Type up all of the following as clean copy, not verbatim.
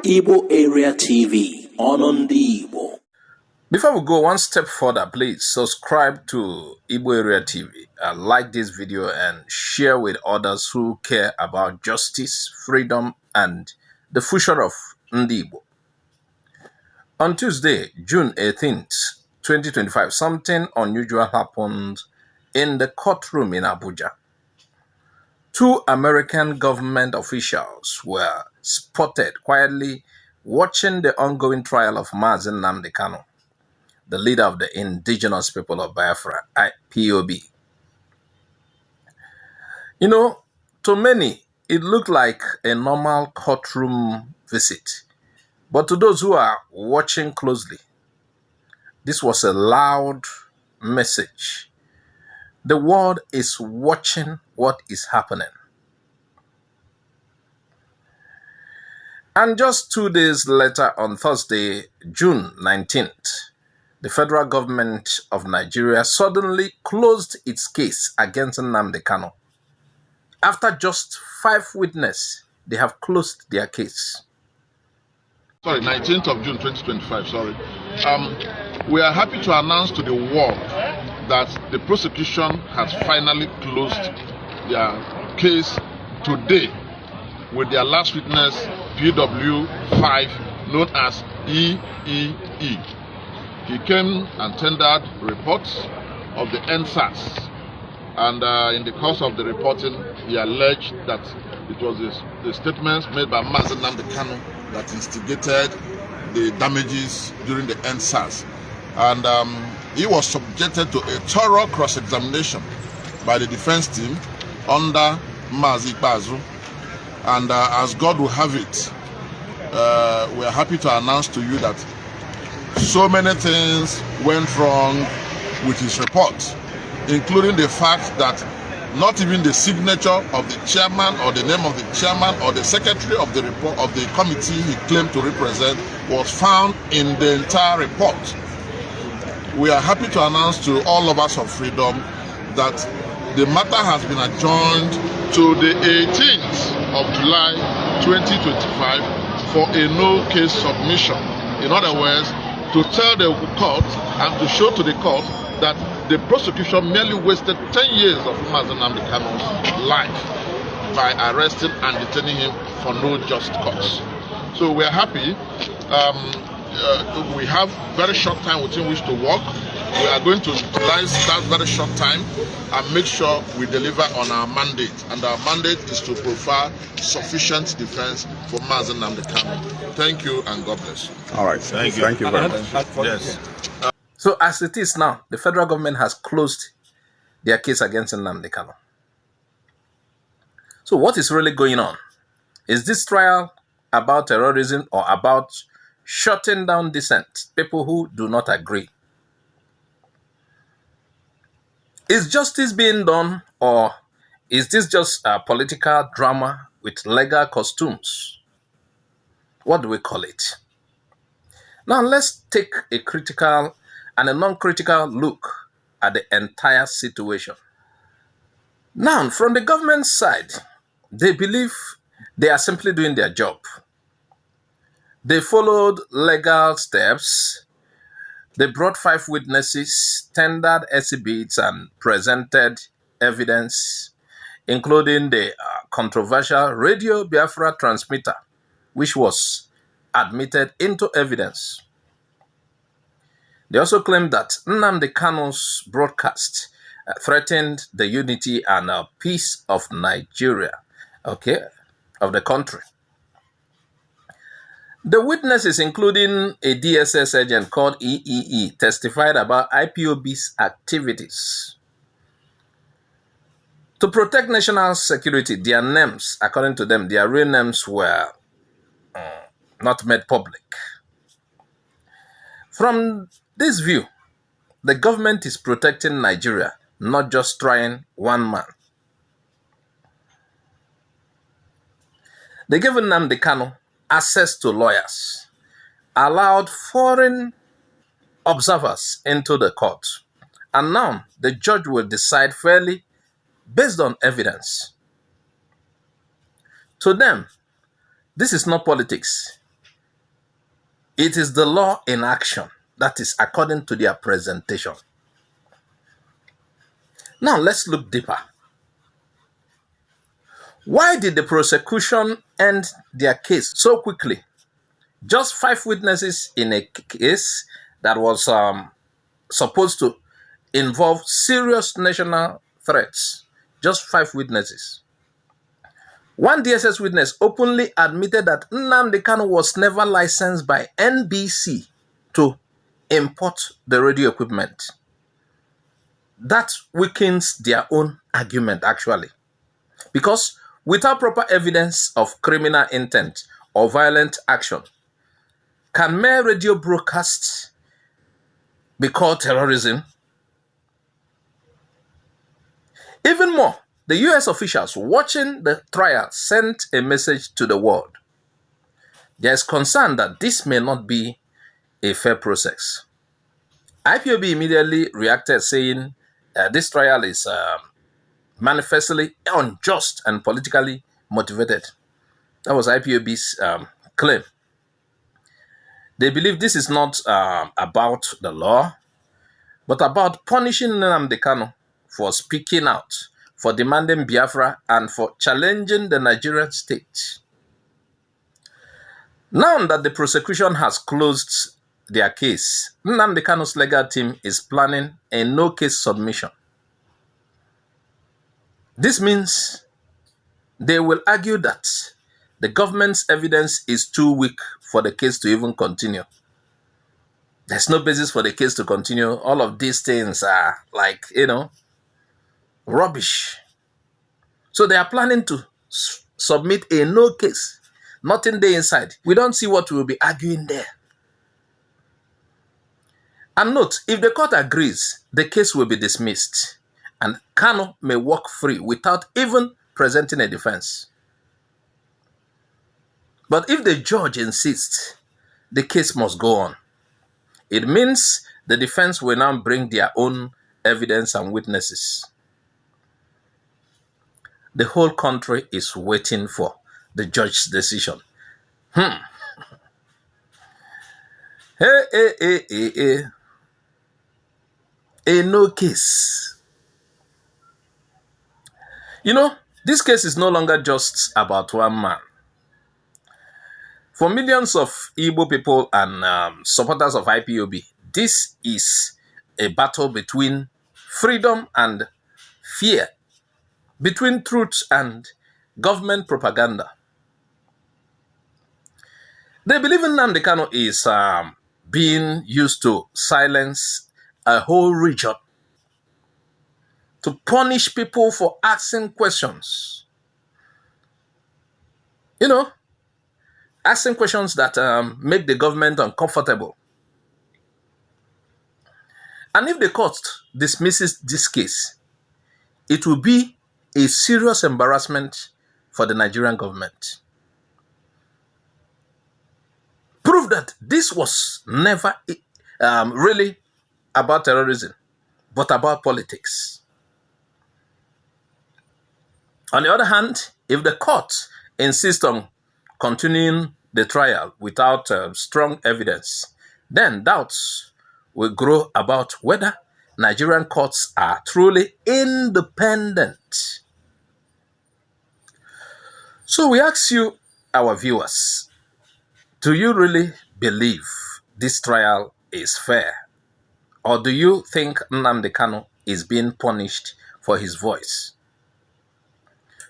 IGBO AREA TV on the Igbo. Before we go one step further, please subscribe to IGBO AREA TV, like this video and share with others who care about justice, freedom, and the future of Ndi Igbo. On Tuesday, June 18th, 2025, something unusual happened in the courtroom in Abuja. Two American government officials were spotted quietly watching the ongoing trial of Nnamdi Kanu, the leader of the indigenous people of Biafra, IPOB. You know, to many, it looked like a normal courtroom visit. But to those who are watching closely, this was a loud message. The world is watching what is happening. And just 2 days later, on Thursday, June 19th, the federal government of Nigeria suddenly closed its case against Nnamdi Kanu. After just 5 witnesses, they have closed their case. 19th of June 2025, we are happy to announce to the world that the prosecution has finally closed their case today with their last witness, PW5, known as EEE. He came and tendered reports of the NSAS, and in the course of the reporting, he alleged that it was the statements made by Nnamdi Kanu that instigated the damages during the NSAS. And he was subjected to a thorough cross-examination by the defense team under IGBO. And as God will have it, we are happy to announce to you that so many things went wrong with his report, including the fact that not even the signature of the chairman or the name of the chairman or the secretary of the report of the committee he claimed to represent was found in the entire report. We are happy to announce to all of us of freedom that the matter has been adjourned to the 18th of July 2025 for a no case submission. In other words, to tell the court and to show to the court that the prosecution merely wasted 10 years of Nnamdi Kanu's life by arresting and detaining him for no just cause. So we are happy. We have very short time within which to work. We are going to utilize that very short time and make sure we deliver on our mandate. And our mandate is to provide sufficient defense for Nnamdi Kanu. Thank you and God bless you. All right. Thank you. Thank you very much. Yes. So as it is now, the federal government has closed their case against Nnamdi Kanu. So what is really going on? Is this trial about terrorism or about shutting down dissent, people who do not agree? Is justice being done, or is this just a political drama with legal costumes? What do we call it? Now let's take a critical and a non-critical look at the entire situation. Now, from the government side, they believe they are simply doing their job. They followed legal steps. They brought 5 witnesses, tendered exhibits, and presented evidence, including the controversial Radio Biafra transmitter, which was admitted into evidence. They also claimed that Nnamdi Kanu's broadcast threatened the unity and peace of Nigeria, of the country. The witnesses, including a DSS agent called EEE, testified about IPOB's activities. To protect national security, their names, according to them, their real names were not made public. From this view, the government is protecting Nigeria, not just trying one man. They gave Nnamdi Kanu access to lawyers, allowed foreign observers into the court, and now the judge will decide fairly based on evidence. To them, this is not politics. It is the law in action. That is according to their presentation. Now let's look deeper. Why did the prosecution end their case so quickly? Just 5 witnesses in a case that was supposed to involve serious national threats. Just 5 witnesses. One DSS witness openly admitted that Nnamdi Kanu was never licensed by NBC to import the radio equipment. That weakens their own argument, actually. Because without proper evidence of criminal intent or violent action, can mere radio broadcasts be called terrorism? Even more, the US officials watching the trial sent a message to the world. There is concern that this may not be a fair process. IPOB immediately reacted, saying this trial is manifestly unjust and politically motivated. That was IPOB's claim. They believe this is not about the law, but about punishing Nnamdi Kanu for speaking out, for demanding Biafra, and for challenging the Nigerian state. Now that the prosecution has closed their case, Nnamdi Kanu's legal team is planning a no-case submission. This means they will argue that the government's evidence is too weak for the case to even continue. There's no basis for the case to continue. All of these things are like, rubbish. So they are planning to submit a no case. Nothing there inside. We don't see what we will be arguing there. And note, if the court agrees, the case will be dismissed, and Kanu may walk free without even presenting a defense. But if the judge insists, the case must go on. It means the defense will now bring their own evidence and witnesses. The whole country is waiting for the judge's decision. A no case. This case is no longer just about one man. For millions of Igbo people and supporters of IPOB, this is a battle between freedom and fear, between truth and government propaganda. They believe Nnamdi Kanu is being used to silence a whole region, to punish people for asking questions. Asking questions that make the government uncomfortable. And if the court dismisses this case, it will be a serious embarrassment for the Nigerian government. Prove that this was never really about terrorism, but about politics. On the other hand, if the court insists on continuing the trial without strong evidence, then doubts will grow about whether Nigerian courts are truly independent. So we ask you, our viewers, do you really believe this trial is fair? Or do you think Nnamdi Kanu is being punished for his voice?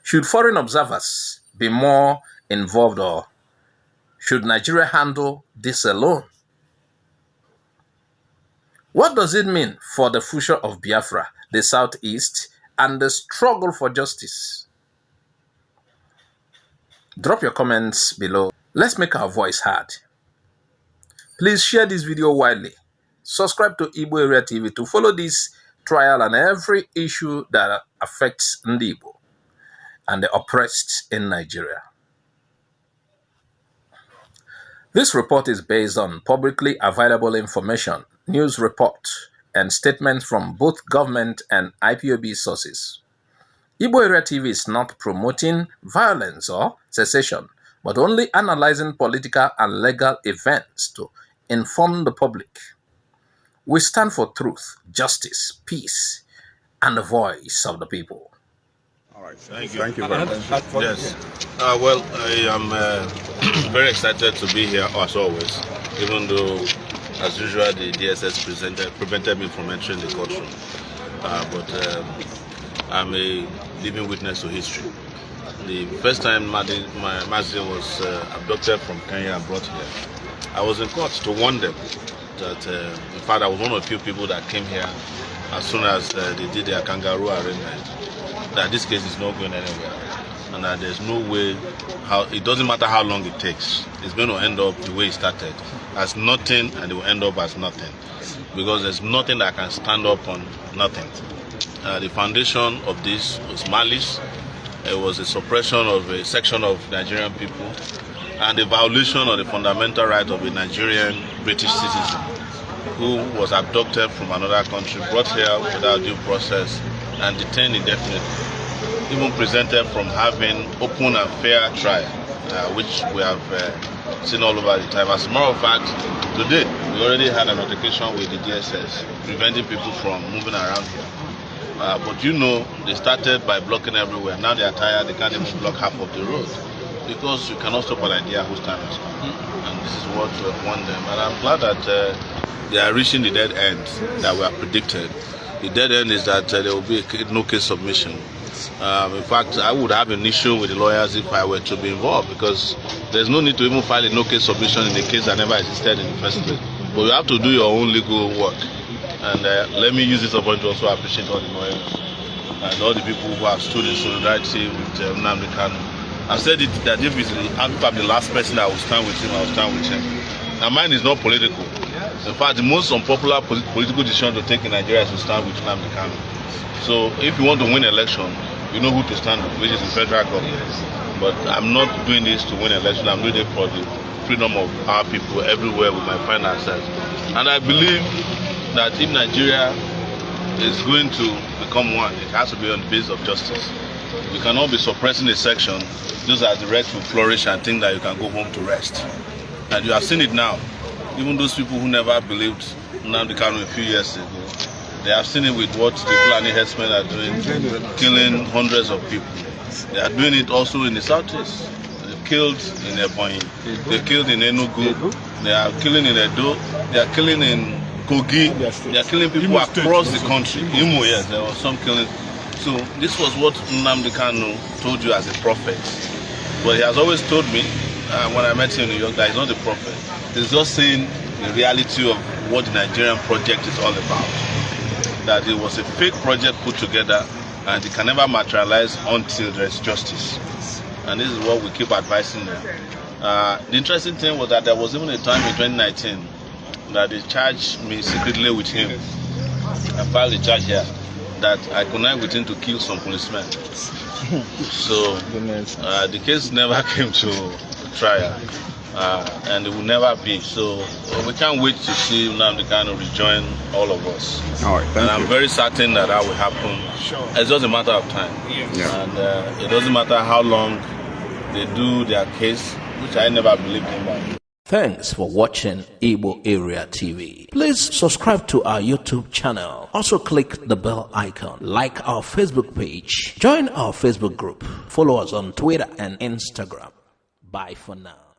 Should foreign observers be more involved, or should Nigeria handle this alone? What does it mean for the future of Biafra, the Southeast, and the struggle for justice? Drop your comments below. Let's make our voice heard. Please share this video widely. Subscribe to IGBO AREA TV to follow this trial and every issue that affects Ndi Igbo and the oppressed in Nigeria. This report is based on publicly available information, news report, and statements from both government and IPOB sources. IGBO AREA TV is not promoting violence or secession, but only analyzing political and legal events to inform the public. We stand for truth, justice, peace, and the voice of the people. All right. Thank you very much. Yes. Well, I am very excited to be here as always, even though, as usual, the DSS prevented me from entering the courtroom. But I'm a living witness to history. The first time Mazi was abducted from Kenya and brought here, I was in court to warn them that, in fact, I was one of the few people that came here as soon as they did their kangaroo arraignment, that this case is not going anywhere, and that there's no way, it doesn't matter how long it takes, it's going to end up the way it started, as nothing, and it will end up as nothing, because there's nothing that can stand up on nothing. The foundation of this was malice. It was a suppression of a section of Nigerian people and a violation of the fundamental right of a Nigerian British citizen who was abducted from another country, brought here without due process and detained indefinitely, even presented from having open and fair trial, which we have seen all over the time. As a matter of fact, today we already had an altercation with the DSS preventing people from moving around here. But you know, they started by blocking everywhere. Now they are tired, they can't even block half of the road, because you cannot stop an idea whose time has come. And this is what we have won them. And I'm glad that they are reaching the dead end that we have predicted. The dead end is that there will be a no-case submission. In fact, I would have an issue with the lawyers if I were to be involved, because there's no need to even file a no-case submission in a case that never existed in the first place. But you have to do your own legal work. And let me use this opportunity to also appreciate all the lawyers and all the people who have stood in solidarity with Nnamdi Kanu. I've said it that if I'm the last person that will stand with him, I will stand with him. Now mine is not political. In fact, the most unpopular political decision to take in Nigeria is to stand with Nnamdi Kanu. So if you want to win election, you know who to stand with, which is the federal government. But I'm not doing this to win election, I'm doing it for the freedom of our people everywhere we might find ourselves. And I believe that if Nigeria is going to become one, it has to be on the basis of justice. We cannot be suppressing a section just as the rest will flourish and think that you can go home to rest. And you have seen it now. Even those people who never believed Nnamdi Kanu a few years ago, they have seen it with what the Fulani herdsmen are doing, killing hundreds of people. They are doing it also in the southeast. They've killed in Ebonyi, they've killed in Enugu, they are killing in Edo, they are killing in Kogi, they are killing people across the country. Imo, yes, there was some killing. So this was what Nnamdi Kanu told you as a prophet. But he has always told me, when I met him in New York, that he's not a prophet. He's just saying the reality of what the Nigerian project is all about. That it was a fake project put together and it can never materialize until there is justice. And this is what we keep advising them. The interesting thing was that there was even a time in 2019 that they charged me secretly with him. I filed a charge here that I connived with him to kill some policemen. So the case never came to trial, and it will never be. So we can't wait to see Nnamdi Kanu rejoin all of us. All right, and I'm very certain that will happen. Sure. It's just a matter of time. Yeah. And it doesn't matter how long they do their case, which I never believed in. Thanks for watching IGBO AREA TV. Please subscribe to our YouTube channel. Also click the bell icon. Like our Facebook page. Join our Facebook group. Follow us on Twitter and Instagram. Bye for now.